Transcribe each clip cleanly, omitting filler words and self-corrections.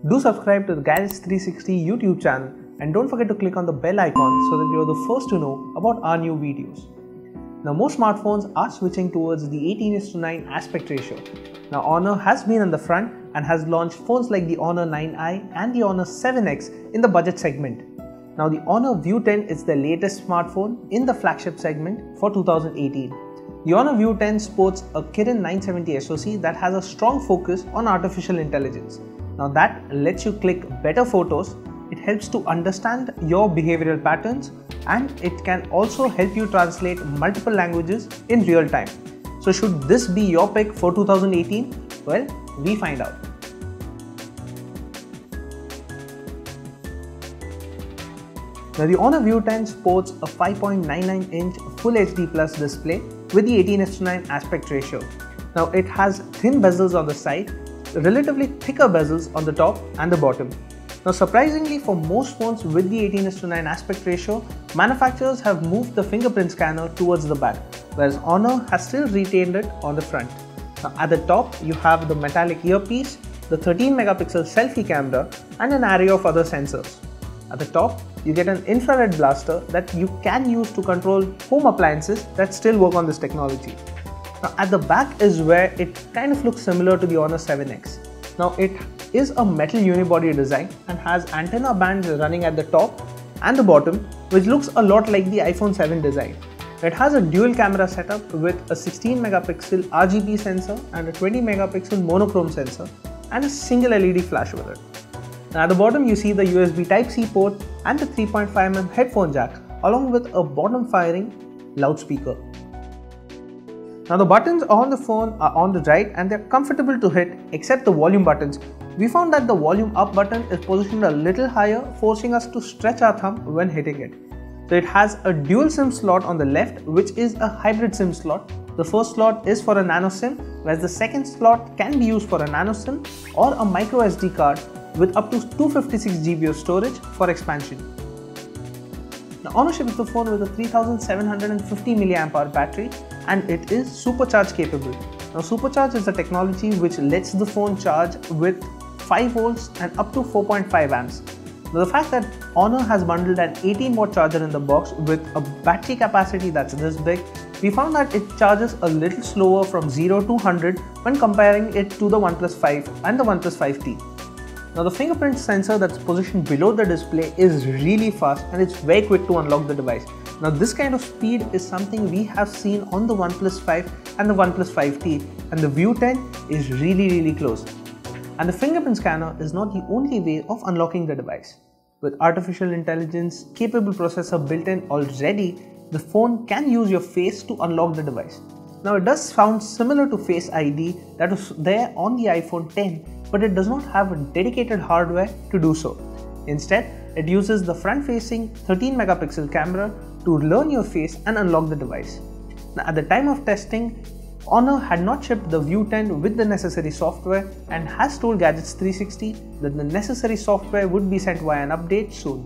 Do subscribe to the Gadgets 360 YouTube channel and don't forget to click on the bell icon so that you're the first to know about our new videos. Now most smartphones are switching towards the 18:9 aspect ratio. Now Honor has been on the front and has launched phones like the Honor 9i and the Honor 7X in the budget segment. Now the Honor View 10 is the latest smartphone in the flagship segment for 2018. The Honor View 10 sports a Kirin 970 SoC that has a strong focus on artificial intelligence. Now that lets you click better photos, it helps to understand your behavioral patterns, and it can also help you translate multiple languages in real time. So should this be your pick for 2018? Well, we find out. Now the Honor View 10 sports a 5.99-inch Full HD Plus display with the 18:9 aspect ratio. Now it has thin bezels on the side, relatively thicker bezels on the top and the bottom. Now surprisingly, for most phones with the 18:9 aspect ratio, manufacturers have moved the fingerprint scanner towards the back, whereas Honor has still retained it on the front. Now at the top you have the metallic earpiece, the 13-megapixel selfie camera and an array of other sensors. At the top you get an infrared blaster that you can use to control home appliances that still work on this technology. Now at the back is where it kind of looks similar to the Honor 7X. Now it is a metal unibody design and has antenna bands running at the top and the bottom, which looks a lot like the iPhone 7 design. It has a dual camera setup with a 16-megapixel RGB sensor and a 20-megapixel monochrome sensor and a single LED flash with it. Now at the bottom you see the USB Type-C port and the 3.5mm headphone jack along with a bottom firing loudspeaker. Now the buttons on the phone are on the right and they're comfortable to hit except the volume buttons. We found that the volume up button is positioned a little higher, forcing us to stretch our thumb when hitting it. So it has a dual SIM slot on the left, which is a hybrid SIM slot. The first slot is for a nano SIM, whereas the second slot can be used for a nano SIM or a micro SD card with up to 256 GB of storage for expansion. Now Honor ships the phone with a 3750 mAh battery and it is supercharge capable. Now supercharge is a technology which lets the phone charge with 5 volts and up to 4.5 amps. Now the fact that Honor has bundled an 18-watt charger in the box with a battery capacity that's this big, we found that it charges a little slower from 0 to 100 when comparing it to the OnePlus 5 and the OnePlus 5T. Now the fingerprint sensor that's positioned below the display is really fast and it's very quick to unlock the device. Now this kind of speed is something we have seen on the OnePlus 5 and the OnePlus 5T, and the View 10 is really close. And the fingerprint scanner is not the only way of unlocking the device. With artificial intelligence capable processor built in already, the phone can use your face to unlock the device. Now it does sound similar to Face ID that was there on the iPhone 10, but it does not have a dedicated hardware to do so. Instead, it uses the front-facing 13-megapixel camera to learn your face and unlock the device. Now at the time of testing, Honor had not shipped the View 10 with the necessary software and has told Gadgets 360 that the necessary software would be sent via an update soon.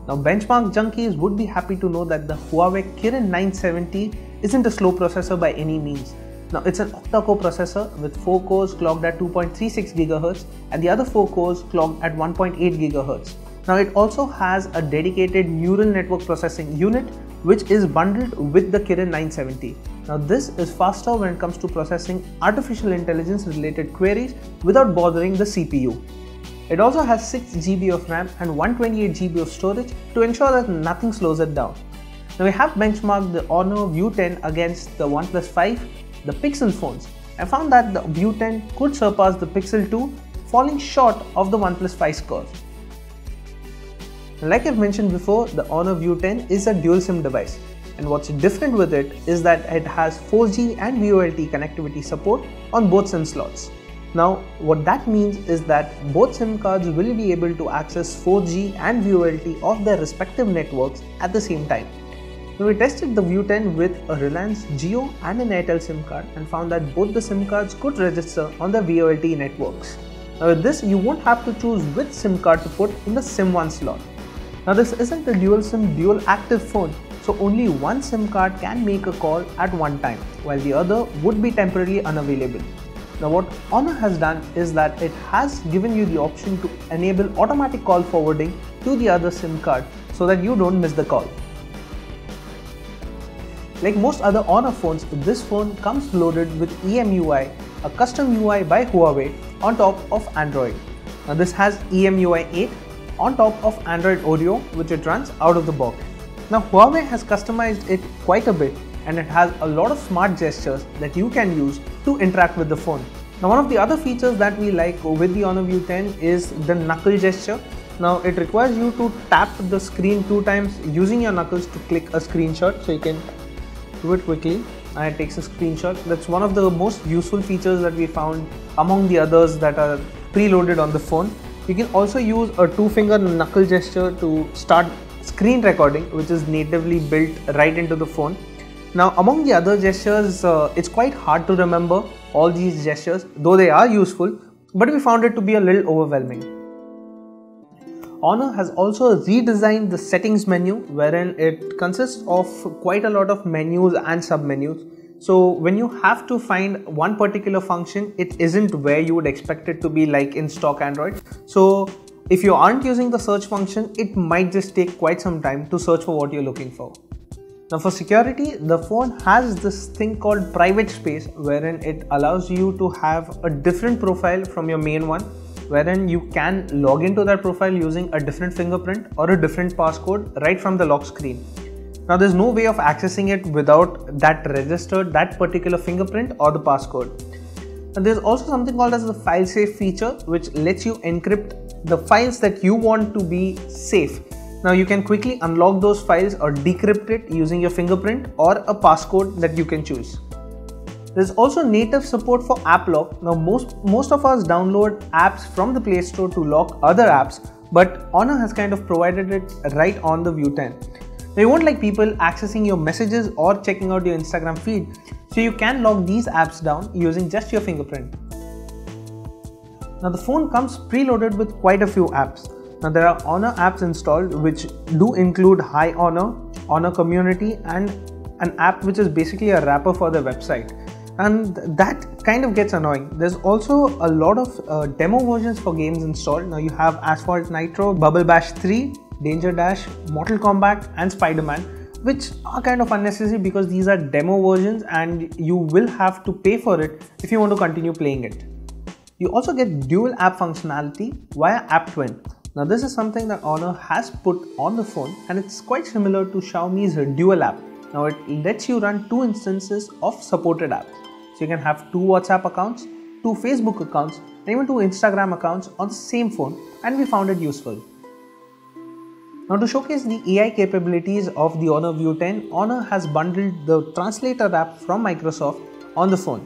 Now benchmark junkies would be happy to know that the Huawei Kirin 970 isn't a slow processor by any means. Now it's an octa-core processor with 4 cores clocked at 2.36 GHz and the other 4 cores clocked at 1.8 GHz. Now it also has a dedicated neural network processing unit which is bundled with the Kirin 970. Now this is faster when it comes to processing artificial intelligence related queries without bothering the CPU. It also has 6 GB of RAM and 128 GB of storage to ensure that nothing slows it down. Now we have benchmarked the Honor View 10 against the OnePlus 5, the Pixel phones, and found that the View 10 could surpass the Pixel 2, falling short of the OnePlus 5 scores. Like I've mentioned before, the Honor View 10 is a dual SIM device, and what's different with it is that it has 4G and VoLTE connectivity support on both SIM slots. Now what that means is that both SIM cards will be able to access 4G and VoLTE of their respective networks at the same time. Now we tested the View 10 with a Reliance Jio and an Airtel SIM card and found that both the SIM cards could register on the VoLTE networks. Now with this, you won't have to choose which SIM card to put in the SIM1 slot. Now this isn't a dual SIM dual active phone, so only one SIM card can make a call at one time, while the other would be temporarily unavailable. Now what Honor has done is that it has given you the option to enable automatic call forwarding to the other SIM card so that you don't miss the call. Like most other Honor phones, this phone comes loaded with EMUI, a custom UI by Huawei on top of Android. Now this has EMUI 8 on top of Android Oreo, which it runs out of the box. Now Huawei has customized it quite a bit, and it has a lot of smart gestures that you can use to interact with the phone. Now one of the other features that we like with the Honor View 10 is the knuckle gesture. Now it requires you to tap the screen 2 times using your knuckles to click a screenshot, so you can do it quickly and it takes a screenshot. That's one of the most useful features that we found among the others that are preloaded on the phone. You can also use a 2-finger knuckle gesture to start screen recording, which is natively built right into the phone. Now among the other gestures, it's quite hard to remember all these gestures, though they are useful, but we found it to be a little overwhelming. Honor has also redesigned the settings menu, wherein it consists of quite a lot of menus and sub-menus. So when you have to find one particular function, it isn't where you would expect it to be like in stock Android. So if you aren't using the search function, it might just take quite some time to search for what you're looking for. Now for security, the phone has this thing called private space, wherein it allows you to have a different profile from your main one, wherein you can log into that profile using a different fingerprint or a different passcode right from the lock screen. Now there's no way of accessing it without that particular fingerprint or the passcode. And there's also something called as the file safe feature, which lets you encrypt the files that you want to be safe. Now you can quickly unlock those files or decrypt it using your fingerprint or a passcode that you can choose. There's also native support for app lock. Now most of us download apps from the Play Store to lock other apps, but Honor has kind of provided it right on the View 10. Now you won't like people accessing your messages or checking out your Instagram feed, so you can lock these apps down using just your fingerprint. Now the phone comes preloaded with quite a few apps. Now there are Honor apps installed which do include Hi Honor, Honor Community, and an app which is basically a wrapper for the website. And that kind of gets annoying. There's also a lot of demo versions for games installed. Now you have Asphalt Nitro, Bubble Bash 3, Danger Dash, Mortal Kombat and Spider-Man, which are kind of unnecessary because these are demo versions and you will have to pay for it if you want to continue playing it. You also get dual app functionality via App Twin. Now this is something that Honor has put on the phone, and it's quite similar to Xiaomi's dual app. Now it lets you run 2 instances of supported apps. So you can have 2 WhatsApp accounts, 2 Facebook accounts, and even 2 Instagram accounts on the same phone, and we found it useful. Now to showcase the AI capabilities of the Honor View 10, Honor has bundled the translator app from Microsoft on the phone.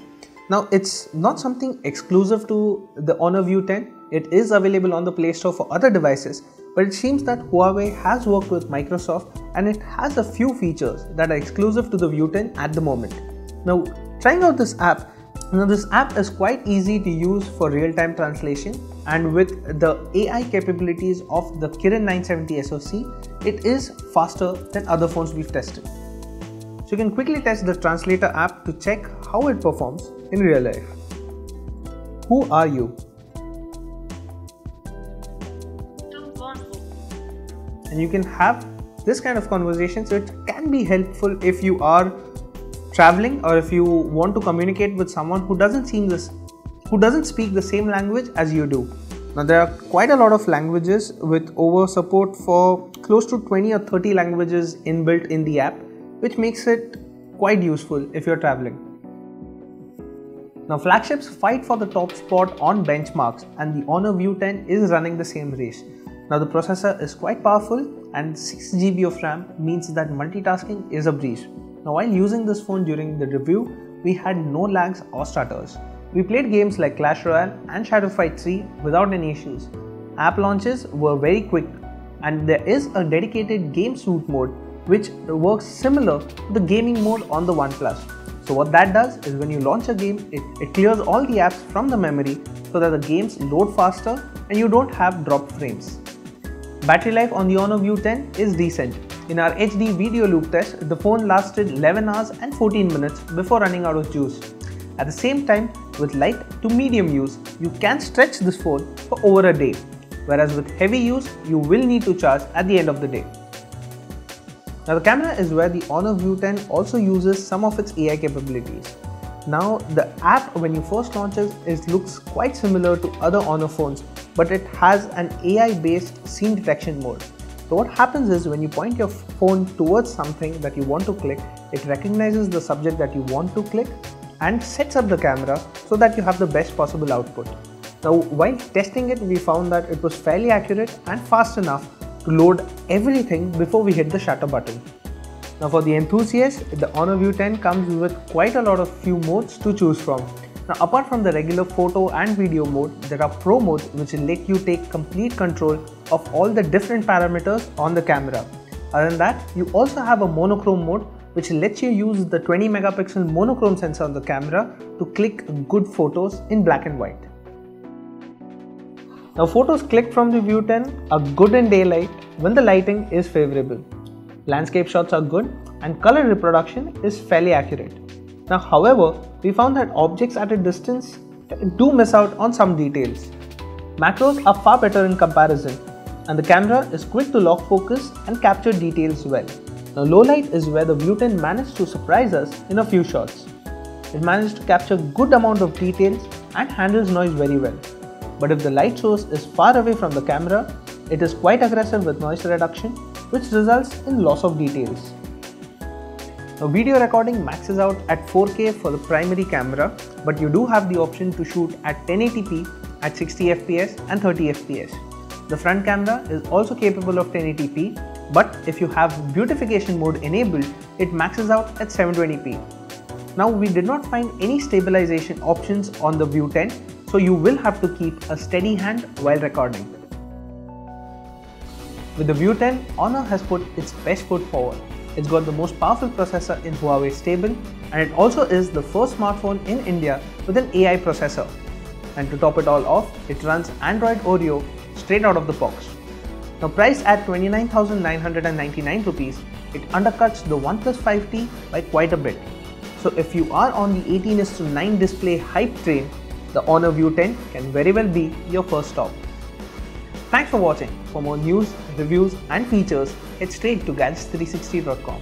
Now it's not something exclusive to the Honor View 10, it is available on the Play Store for other devices, but it seems that Huawei has worked with Microsoft and it has a few features that are exclusive to the View 10 at the moment. Now trying out this app, this app is quite easy to use for real-time translation, and with the AI capabilities of the Kirin 970 SoC, it is faster than other phones we've tested. So you can quickly test the translator app to check how it performs in real life. Who are you? And you can have this kind of conversation, so it can be helpful if you are traveling or if you want to communicate with someone who doesn't speak the same language as you do. Now there are quite a lot of languages with over support for close to 20 or 30 languages inbuilt in the app, which makes it quite useful if you're traveling. Now flagships fight for the top spot on benchmarks, and the Honor View 10 is running the same race. Now the processor is quite powerful, and 6 GB of RAM means that multitasking is a breeze. Now while using this phone during the review, we had no lags or stutters. We played games like Clash Royale and Shadow Fight 3 without any issues. App launches were very quick, and there is a dedicated game suite mode which works similar to the gaming mode on the OnePlus. So what that does is when you launch a game, it clears all the apps from the memory so that the games load faster and you don't have dropped frames. Battery life on the Honor View 10 is decent. In our HD video loop test, the phone lasted 11 hours and 14 minutes before running out of juice. At the same time, with light to medium use, you can stretch this phone for over a day, whereas with heavy use, you will need to charge at the end of the day. Now the camera is where the Honor View 10 also uses some of its AI capabilities. Now the app when you first launch it looks quite similar to other Honor phones, but it has an AI based scene detection mode. So what happens is when you point your phone towards something that you want to click, it recognizes the subject that you want to click and sets up the camera so that you have the best possible output. Now while testing it, we found that it was fairly accurate and fast enough to load everything before we hit the shutter button. Now for the enthusiasts, the Honor View 10 comes with quite a lot of few modes to choose from. Now apart from the regular photo and video mode, there are Pro modes which will let you take complete control of all the different parameters on the camera. Other than that, you also have a monochrome mode which lets you use the 20 megapixel monochrome sensor on the camera to click good photos in black and white. Now photos clicked from the View 10 are good in daylight when the lighting is favorable. Landscape shots are good and color reproduction is fairly accurate. Now however, we found that objects at a distance do miss out on some details. Macros are far better in comparison and the camera is quick to lock focus and capture details well. Now low light is where the View 10 managed to surprise us in a few shots. It managed to capture good amount of details and handles noise very well. But if the light source is far away from the camera, it is quite aggressive with noise reduction, which results in loss of details. Now video recording maxes out at 4K for the primary camera, but you do have the option to shoot at 1080p at 60 fps and 30 fps. The front camera is also capable of 1080p, but if you have beautification mode enabled, it maxes out at 720p. Now we did not find any stabilization options on the View 10, so you will have to keep a steady hand while recording. With the View 10, Honor has put its best foot forward. It's got the most powerful processor in Huawei stable, and it also is the first smartphone in India with an AI processor. And to top it all off, it runs Android Oreo straight out of the box. Now priced at 29,999 rupees, it undercuts the OnePlus 5T by quite a bit. So if you are on the 18:9 display hype train, the Honor View 10 can very well be your first stop. Thanks for watching. For more news, reviews and features, head straight to gadgets360.com.